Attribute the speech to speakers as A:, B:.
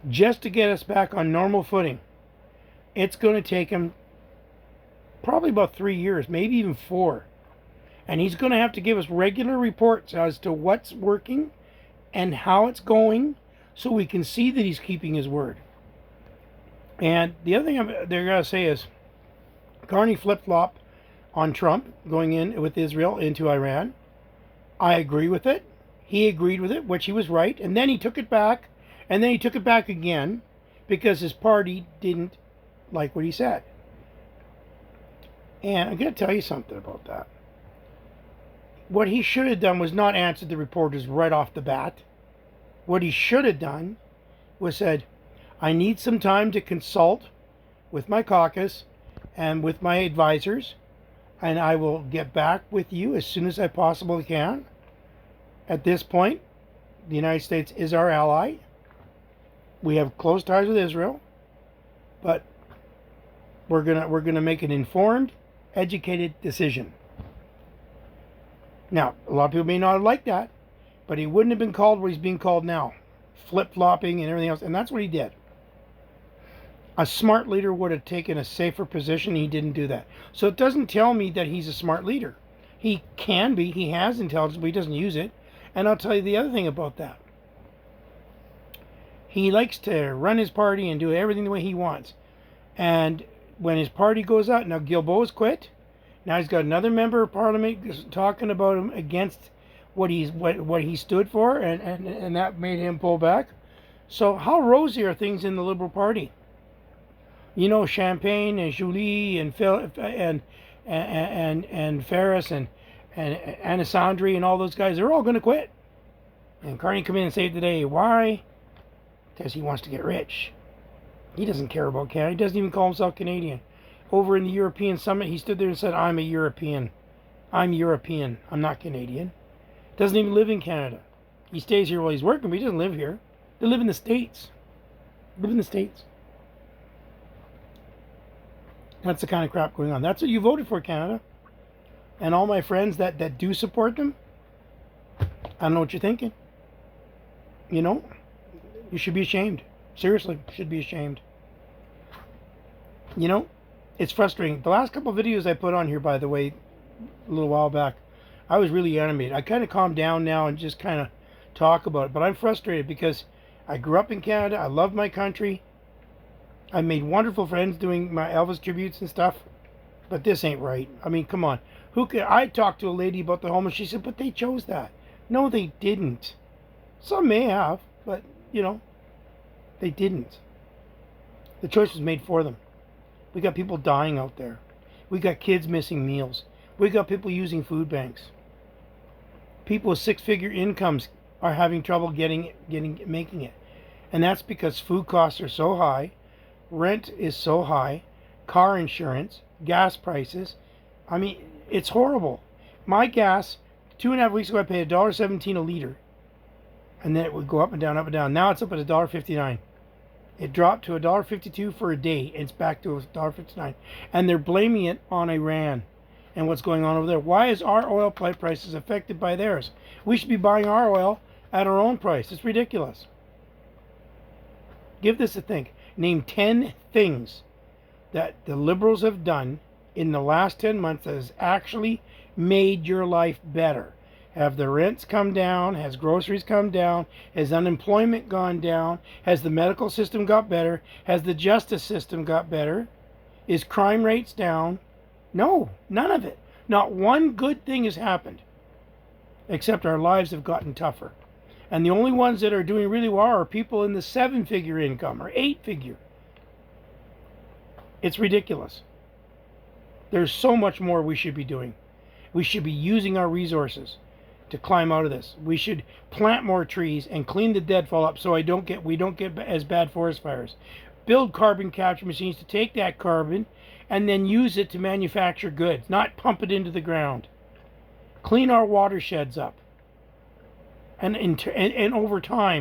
A: just to get us back on normal footing. It's going to take him probably about 3 years, maybe even 4. And he's going to have to give us regular reports as to what's working and how it's going so we can see that he's keeping his word. And the other thing they're going to say is Carney flip-flopped on Trump going in with Israel into Iran. I agree with it. He agreed with it, which he was right. And then he took it back. And then he took it back again because his party didn't like what he said. And I'm going to tell you something about that. What he should have done was not answer the reporters right off the bat. What he should have done was said, I need some time to consult with my caucus and with my advisors, and I will get back with you as soon as I possibly can. At this point, the United States is our ally. We have close ties with Israel, but we're gonna make an informed, educated decision. Now, a lot of people may not have liked that, but he wouldn't have been called what he's being called now, flip-flopping and everything else, and that's what he did. A smart leader would have taken a safer position. He didn't do that. So it doesn't tell me that he's a smart leader. He can be. He has intelligence, but he doesn't use it. And I'll tell you the other thing about that. He likes to run his party and do everything the way he wants. And when his party goes out, now Guilbeault's quit. Now he's got another member of parliament talking about him against what he stood for, and that made him pull back. So how rosy are things in the Liberal Party? You know, Champagne and Joly and Phil and Ferris and Anisandri and all those guys, they're all going to quit. And Carney come in and say today, why? Because he wants to get rich. He doesn't care about Canada. He doesn't even call himself Canadian. Over in the European Summit, he stood there and said, I'm a European. I'm European. I'm not Canadian. Doesn't even live in Canada. He stays here while he's working, but he doesn't live here. They live in the States. Live in the States. That's the kind of crap going on. That's what you voted for, Canada. And all my friends that do support them, I don't know what you're thinking. You know, you should be ashamed. Seriously, should be ashamed. You know, it's frustrating. The last couple of videos I put on here, by the way, a little while back, I was really animated. I kind of calmed down now and just kind of talk about it. But I'm frustrated because I grew up in Canada. I love my country. I made wonderful friends doing my Elvis tributes and stuff. But this ain't right. I mean, come on. I talked to a lady about the homeless. She said, but they chose that. No, they didn't. Some may have, but, you know, they didn't. The choice was made for them. We got people dying out there. We got kids missing meals. We got people using food banks. People with 6-figure incomes are having trouble making it. And that's because food costs are so high, rent is so high, car insurance, gas prices. I mean, it's horrible. My gas, 2.5 weeks ago, I paid $1.17 a liter. And then it would go up and down, up and down. Now it's up at $1.59. It dropped to $1.52 for a day. It's back to $1.59. And they're blaming it on Iran and what's going on over there. Why is our oil prices affected by theirs? We should be buying our oil at our own price. It's ridiculous. Give this a think. Name 10 things that the Liberals have done in the last 10 months that has actually made your life better. Have the rents come down? Has groceries come down? Has unemployment gone down? Has the medical system got better? Has the justice system got better? Is crime rates down? No, none of it. Not one good thing has happened. Except our lives have gotten tougher. And the only ones that are doing really well are people in the 7-figure income or 8-figure. It's ridiculous. There's so much more we should be doing. We should be using our resources to climb out of this. We should plant more trees and clean the deadfall up so we don't get as bad forest fires. Build carbon capture machines to take that carbon and then use it to manufacture goods, not pump it into the ground. Clean our watersheds up. And over time,